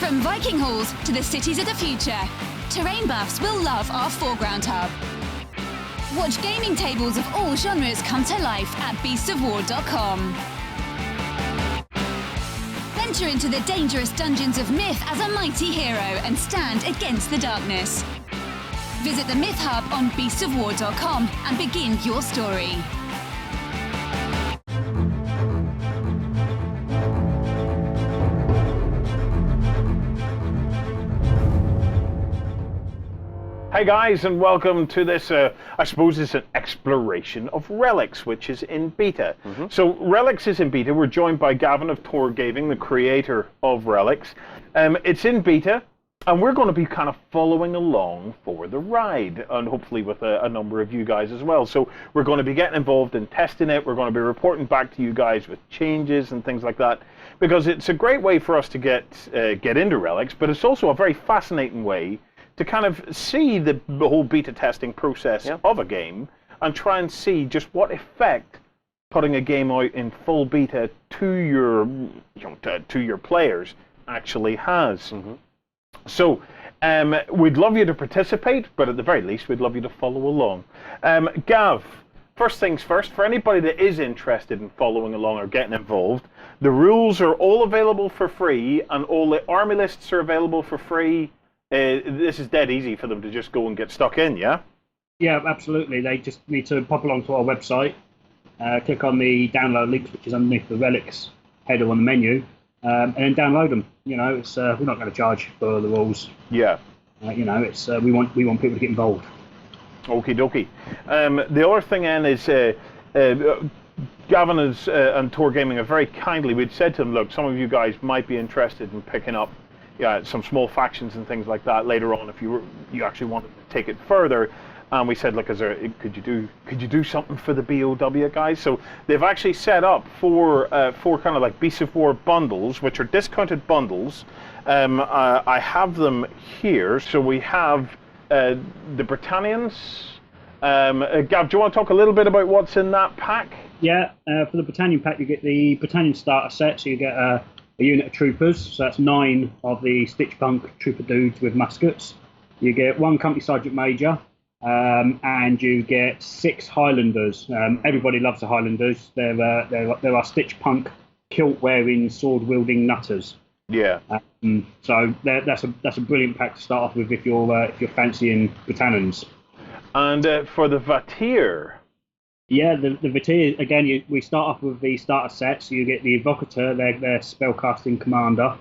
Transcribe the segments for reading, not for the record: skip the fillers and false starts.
From Viking halls to the cities of the future, terrain buffs will love our foreground hub. Watch gaming tables of all genres come to life at beastsofwar.com. Venture into the dangerous dungeons of myth as a mighty hero and stand against the darkness. Visit the Myth Hub on beastsofwar.com and begin your story. Hey guys, and welcome to this, I suppose it's an exploration of Relics, which is in beta. So Relics is in beta. We're joined by Gavin of Tor Gaming, the creator of Relics. It's in beta, and we're going to be kind of following along for the ride, and hopefully with a number of you guys as well. So we're going to be getting involved in testing it. We're going to be reporting back to you guys with changes and things like that, because it's a great way for us to get into Relics, but it's also a very fascinating way to kind of see the whole beta testing process of a game and try and see just what effect putting a game out in full beta to your to your players actually has. So we'd love you to participate, but at the very least we'd love you to follow along. Gav, first things first, for anybody that is interested in following along or getting involved, the rules are all available for free and all the army lists are available for free. This is dead easy for them to just go and get stuck in, yeah? Yeah, absolutely. They just need to pop along to our website, click on the download links, which is underneath the Relics header on the menu, and then download them. You know, it's we're not going to charge for the rules. Yeah. You know, it's we want people to get involved. Okie dokie. The other thing then is Gavin and Tor Gaming are very kindly. We'd said to them, look, some of you guys might be interested in picking up some small factions and things like that later on if you actually wanted to take it further. And we said, look, could you do something for the BOW guys? So they've actually set up four kind of like Beasts of War bundles, which are discounted bundles. I have them here. So we have the Britannians. Gav, do you want to talk a little bit about what's in that pack? Yeah, for the Britannian pack, you get the Britannian starter set. So you get a unit of troopers, so that's 9 of the Stitch Punk trooper dudes with muskets. You get 1 company sergeant major, and you get 6 Highlanders. Everybody loves the Highlanders. There are Stitch Punk kilt-wearing, sword-wielding nutters. Yeah. So that's a brilliant pack to start off with if you're fancying Britannians. And for the Vatir. Yeah, the Vatir, again, we start off with the starter set, so you get the Evocator, their spellcasting commander.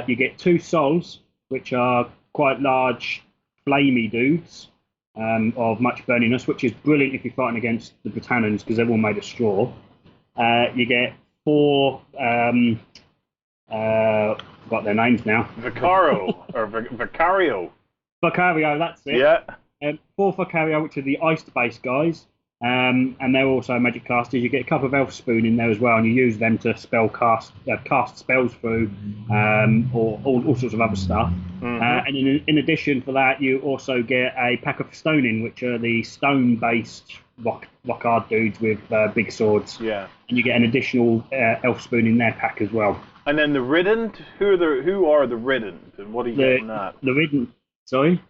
You get 2 Souls, which are quite large, flamey dudes of much burniness, which is brilliant if you're fighting against the Britannians, because they're all made of straw. You get 4, forgot their names now. Vicaro, or Vicario. Vicario, that's it. Yeah. 4 Vicario, which are the ice-based guys. And they're also magic casters. You get a couple of elf spoon in there as well, and you use them to cast spells through, or all sorts of other stuff. And in addition for that, you also get a pack of stoning, which are the stone-based rock-hard dudes with big swords. Yeah. And you get an additional elf spoon in their pack as well. And then the Ridden, who are the Ridden, and what do you get in that? The Ridden, sorry.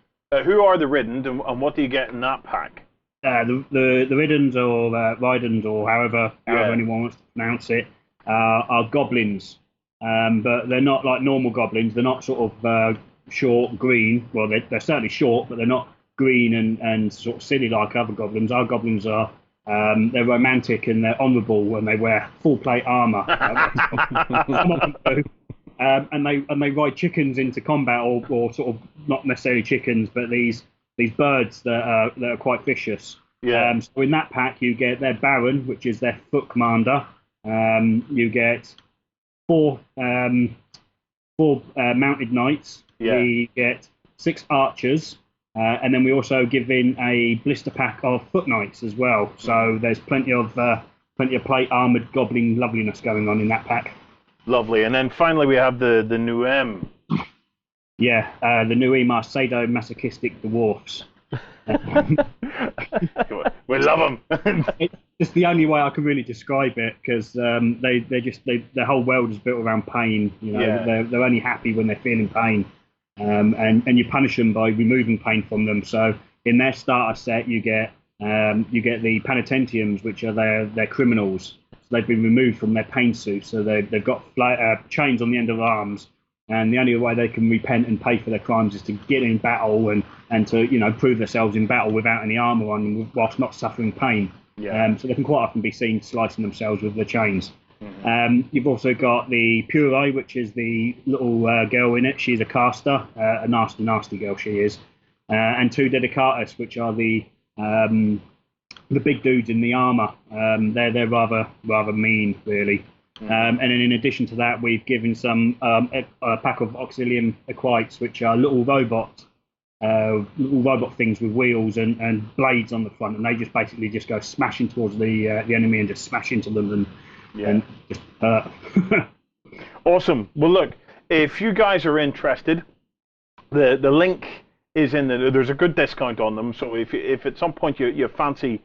Who are the Ridden, and what do you get in that pack? The Riddens or Ridens or however anyone wants to pronounce it are goblins, but they're not like normal goblins. They're not sort of short green. Well, they're certainly short, but they're not green and sort of silly like other goblins. Our goblins are they're romantic and they're honourable and they wear full plate armour. Some of them do. And they ride chickens into combat, or sort of not necessarily chickens, but these birds that are quite vicious. Yeah. So in that pack, you get their Baron, which is their foot commander. You get 4 mounted knights. Yeah. We get 6 archers, and then we also give in a blister pack of foot knights as well. So there's plenty of plate armored goblin loveliness going on in that pack. Lovely. And then finally we have the new M. Yeah, the new are sadomasochistic dwarfs. We love them. It's the only way I can really describe it, because their whole world is built around pain. You know, they're only happy when they're feeling pain, and you punish them by removing pain from them. So in their starter set, you get the penitentiums, which are their criminals. So they've been removed from their pain suits, so they've got chains on the end of arms. And the only way they can repent and pay for their crimes is to get in battle and to prove themselves in battle without any armor on them, whilst not suffering pain. Yeah. So they can quite often be seen slicing themselves with the chains. Mm-hmm. You've also got the Puree, which is the little girl in it. She's a caster, a nasty girl she is. And two Dedicatus, which are the big dudes in the armor. They're rather mean, really. And then in addition to that, we've given some a pack of Auxilium Equites, which are little robot things with wheels and blades on the front, and they just basically just go smashing towards the enemy and just smash into them and just hurt. Awesome. Well, look, if you guys are interested, the link is in there's a good discount on them. So if at some point you fancy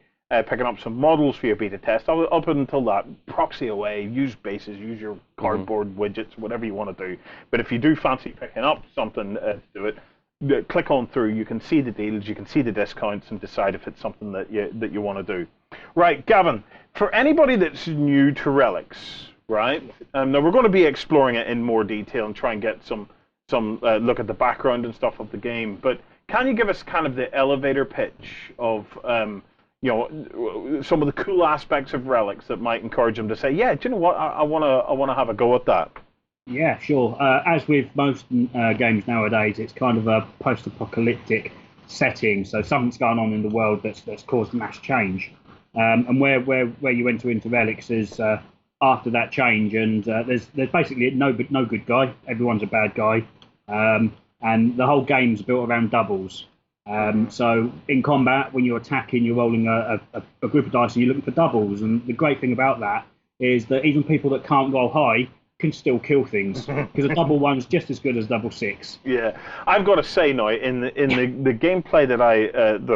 picking up some models for your beta test, up until that, proxy away, use bases, use your cardboard widgets, whatever you want to do. But if you do fancy picking up something to do it, click on through. You can see the deals, you can see the discounts, and decide if it's something that you want to do. Right, Gavin, for anybody that's new to Relics, right? Now we're going to be exploring it in more detail and try and get some look at the background and stuff of the game. But can you give us kind of the elevator pitch of some of the cool aspects of Relics that might encourage them to say, yeah, do you know what, I want to have a go at that? Yeah, sure. As with most games nowadays, it's kind of a post-apocalyptic setting. So something's going on in the world that's caused mass change. And where you enter into Relics is after that change, and there's basically no good guy. Everyone's a bad guy, and the whole game's built around doubles. So in combat, when you're attacking, you're rolling a group of dice and you're looking for doubles. And the great thing about that is that even people that can't roll high can still kill things, because a double one's just as good as double six. Yeah, I've got to say now, in the gameplay that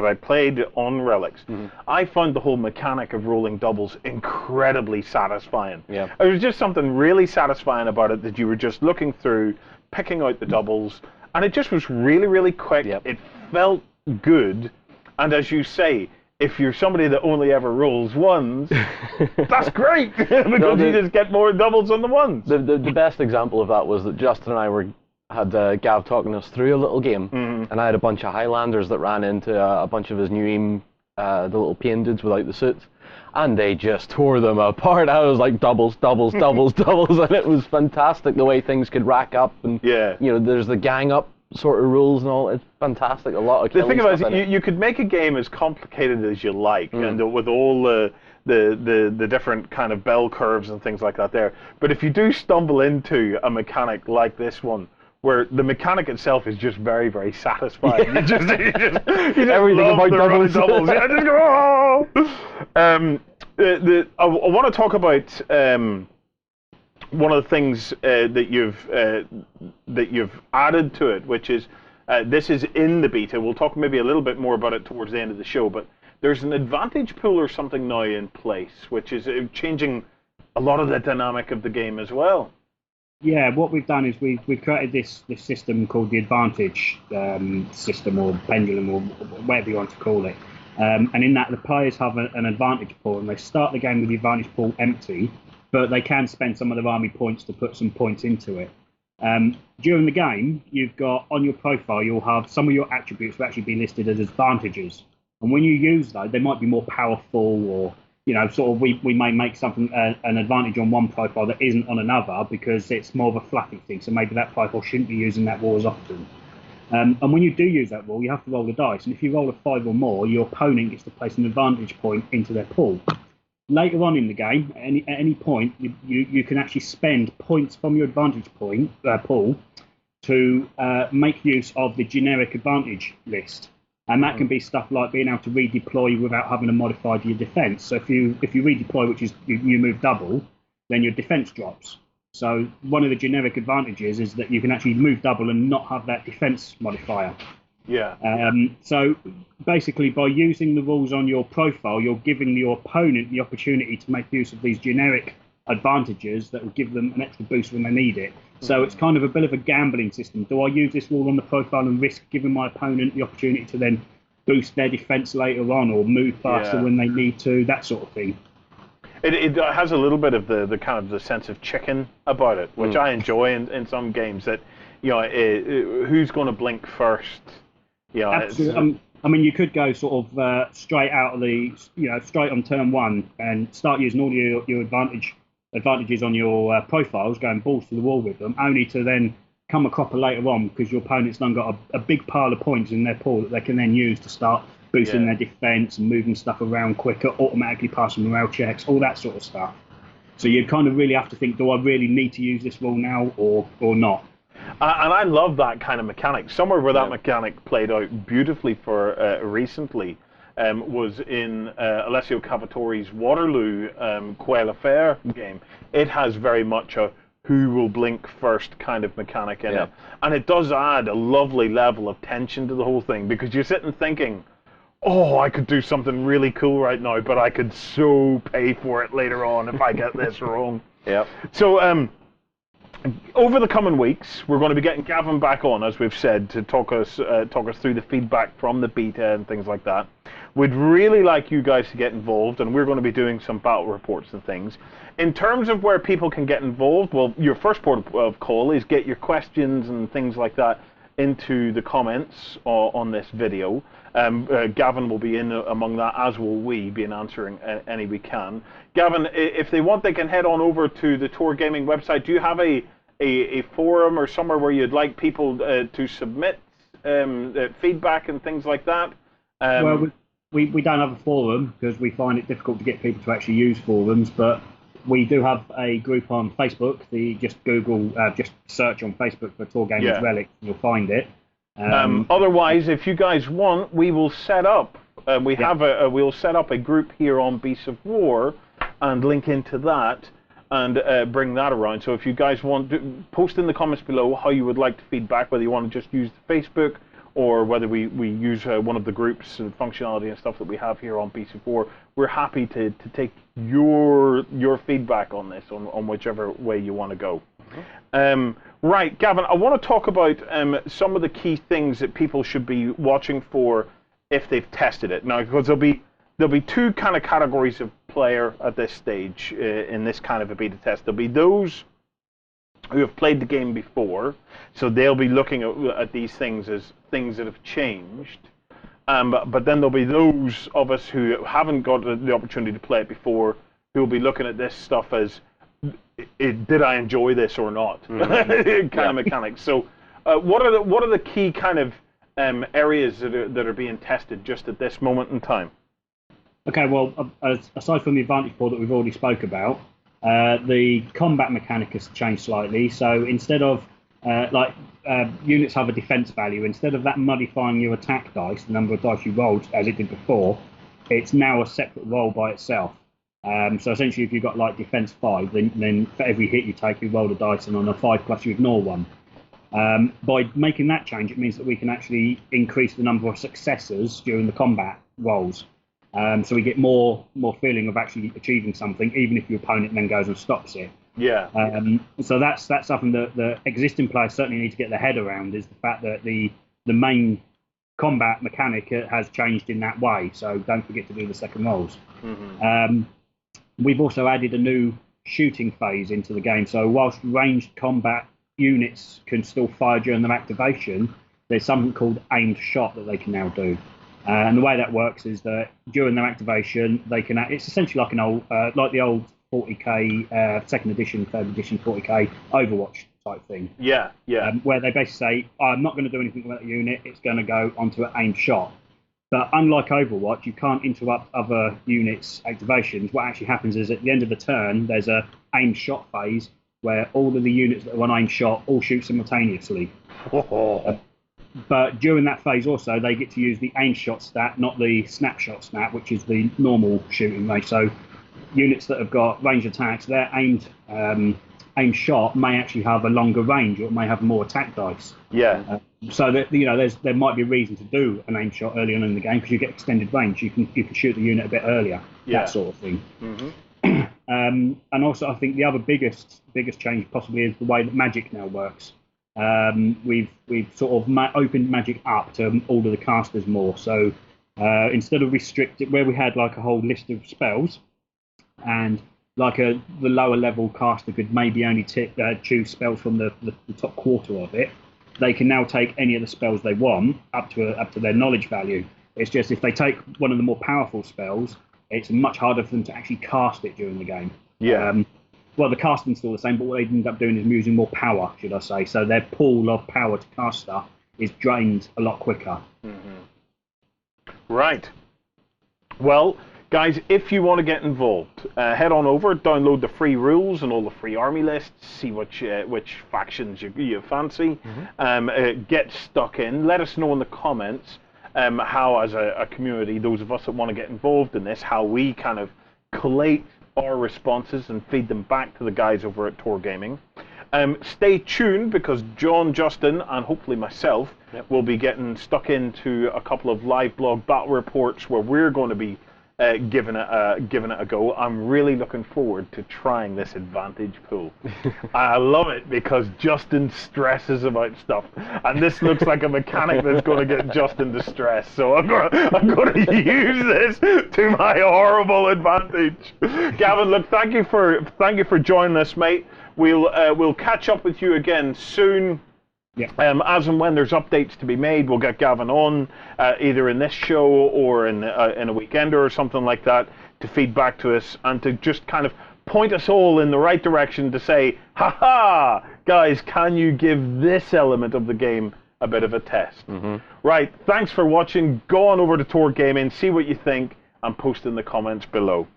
I played on Relics, I found the whole mechanic of rolling doubles incredibly satisfying. Yeah, there was just something really satisfying about it, that you were just looking through, picking out the doubles, and it just was really, really quick. Yep. It felt good, and as you say, if you're somebody that only ever rolls ones, that's great, because you just get more doubles on the ones. The best example of that was that Justin and I had Gav talking us through a little game, and I had a bunch of Highlanders that ran into a bunch of his new aim, the little pain dudes without the suits, and they just tore them apart. I was like, doubles, doubles, doubles, doubles, and it was fantastic the way things could rack up, and there's the gang up sort of rules and all. It's fantastic. A lot of the thing about it is, you could make a game as complicated as you like, and with all the different kind of bell curves and things like that there. But if you do stumble into a mechanic like this one, where the mechanic itself is just very, very satisfying, you just everything love about the doubles. I just go, oh! I want to talk about one of the things that you've added to it, which is this is in the beta. We'll talk maybe a little bit more about it towards the end of the show, but there's an advantage pool or something now in place, which is changing a lot of the dynamic of the game as well. Yeah, what we've done is we've created this system called the advantage system, or pendulum, or whatever you want to call it. And in that, the players have an advantage pool, and they start the game with the advantage pool empty, but they can spend some of their army points to put some points into it. During the game, you've got, on your profile, you'll have some of your attributes will actually be listed as advantages. And when you use those, they might be more powerful, or, sort of we may make something an advantage on one profile that isn't on another, because it's more of a fluffy thing. So maybe that profile shouldn't be using that rule as often. And when you do use that rule, you have to roll the dice. And if you roll a 5 or more, your opponent gets to place an advantage point into their pool. Later on in the game, at any point, you can actually spend points from your advantage pool to make use of the generic advantage list. And that can be stuff like being able to redeploy without having to modify your defense. So if you redeploy, which is you move double, then your defense drops. So one of the generic advantages is that you can actually move double and not have that defense modifier. Yeah. So basically, by using the rules on your profile, you're giving your opponent the opportunity to make use of these generic advantages that will give them an extra boost when they need it. So it's kind of a bit of a gambling system. Do I use this rule on the profile and risk giving my opponent the opportunity to then boost their defense later on, or move faster when they need to, that sort of thing? It has a little bit of the kind of the sense of chicken about it, which I enjoy in some games. That who's going to blink first? Absolutely. I mean, you could go sort of straight out of the, straight on turn one and start using all your advantages on your profiles, going balls to the wall with them, only to then come a cropper later on because your opponent's then got a big pile of points in their pool that they can then use to start boosting their defense and moving stuff around quicker, automatically passing morale checks, all that sort of stuff. So you kind of really have to think, do I really need to use this rule now or not? And I love that kind of mechanic. Somewhere where that mechanic played out beautifully for recently was in Alessio Cavatori's Waterloo Quail Affair game. It has very much a who will blink first kind of mechanic in it. And it does add a lovely level of tension to the whole thing, because you're sitting thinking, oh, I could do something really cool right now, but I could so pay for it later on if I get this wrong. So over the coming weeks, we're going to be getting Gavin back on, as we've said, to talk us through the feedback from the beta and things like that. We'd really like you guys to get involved, and we're going to be doing some battle reports and things. In terms of where people can get involved, well, your first port of call is get your questions and things like that into the comments on this video. Gavin will be in among that, as will we, be answering any we can. Gavin, if they want, they can head on over to the Tor Gaming website. Do you have a forum or somewhere where you'd like people to submit feedback and things like that? Well, we don't have a forum because we find it difficult to get people to actually use forums, but we do have a group on Facebook. Just search on Facebook for Tor Gaming Relics, and you'll find it. Otherwise, if you guys want, we will set up. We'll set up a group here on Beasts of War, and link into that, and bring that around. So if you guys want, post in the comments below how you would like to feedback, whether you want to just use the Facebook, or whether we use one of the groups and functionality and stuff that we have here on Beasts of War. We're happy to take your feedback on this, on whichever way you want to go. Right, Gavin, I want to talk about some of the key things that people should be watching for if they've tested it. Now, because there'll be two kind of categories of player at this stage in this kind of a beta test. There'll be those who have played the game before, so they'll be looking at these things as things that have changed. But then there'll be those of us who haven't got the opportunity to play it before, who will be looking at this stuff as, did I enjoy this or not? Kind of mechanics. So what are the key kind of areas that are being tested just at this moment in time? Okay, well, aside from the advantage pool that we've already spoke about, the combat mechanic has changed slightly. So instead of units have a defense value, instead of that modifying your attack dice, the number of dice you rolled as it did before, it's now a separate roll by itself. So essentially, if you've got like defense 5, then for every hit you take, you roll a dice, and on a 5+ you ignore one. By making that change, it means that we can actually increase the number of successes during the combat rolls. So we get more feeling of actually achieving something, even if your opponent then goes and stops it. So that's something that the existing players certainly need to get their head around, is the fact that the main combat mechanic has changed in that way. So don't forget to do the second rolls. We've also added a new shooting phase into the game. So whilst ranged combat units can still fire during their activation, there's something called aimed shot that they can now do. And the way that works is that during their activation, they can. It's essentially like an old, like the old 40k, second edition, third edition 40k Overwatch type thing. Where they basically say, I'm not going to do anything with that unit. It's going to go onto an aimed shot. But unlike Overwatch, you can't interrupt other units' activations. What actually happens is at the end of the turn, there's a aimed shot phase where all of the units that are on aimed shot all shoot simultaneously. But during that phase also, they get to use the aimed shot stat, not the snapshot stat, which is the normal shooting range. So units that have got range attacks, their aimed aim shot may actually have a longer range, or it may have more attack dice. Yeah. So that there might be a reason to do an aim shot early on in the game, because you get extended range. You can shoot the unit a bit earlier. Yeah. That sort of thing. And also, I think the other biggest change possibly is the way that Magic now works. We've sort of opened Magic up to all of the casters more. So instead of restricted, where we had like a whole list of spells, and like the lower level caster could maybe only choose spells from the top quarter of it, they can now take any of the spells they want up to their knowledge value. It's just if they take one of the more powerful spells, it's much harder for them to actually cast it during the game. Yeah. Well, the casting's still the same, but what they end up doing is using more power, should I say. So their pool of power to cast stuff is drained a lot quicker. Right. Well, guys, if you want to get involved, head on over, download the free rules and all the free army lists, see which factions you fancy, get stuck in. Let us know in the comments how, as a community, those of us that want to get involved in this, how we kind of collate our responses and feed them back to the guys over at Tor Gaming. Stay tuned, because John, Justin, and hopefully myself will be getting stuck into a couple of live blog battle reports where we're going to be giving it a go. I'm really looking forward to trying this advantage pool. I love it because Justin stresses about stuff, and this looks like a mechanic that's going to get Justin to stress. So I'm going to use this to my horrible advantage. Gavin, look, thank you for joining us, mate. We'll catch up with you again soon. Yeah. As and when there's updates to be made, we'll get Gavin on either in this show or in a weekender or something like that to feed back to us and to just kind of point us all in the right direction to say, ha, guys, can you give this element of the game a bit of a test? Right, thanks for watching. Go on over to Tor Gaming, see what you think, and post in the comments below.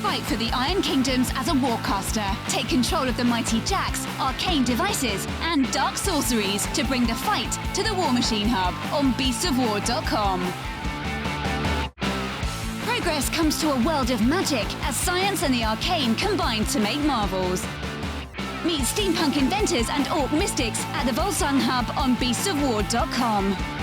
Fight for the Iron Kingdoms as a warcaster. Take control of the mighty jacks, arcane devices, and dark sorceries to bring the fight to the War Machine Hub on beastsofwar.com. Progress comes to a world of magic as science and the arcane combine to make marvels. Meet steampunk inventors and orc mystics at the Volsung Hub on beastsofwar.com.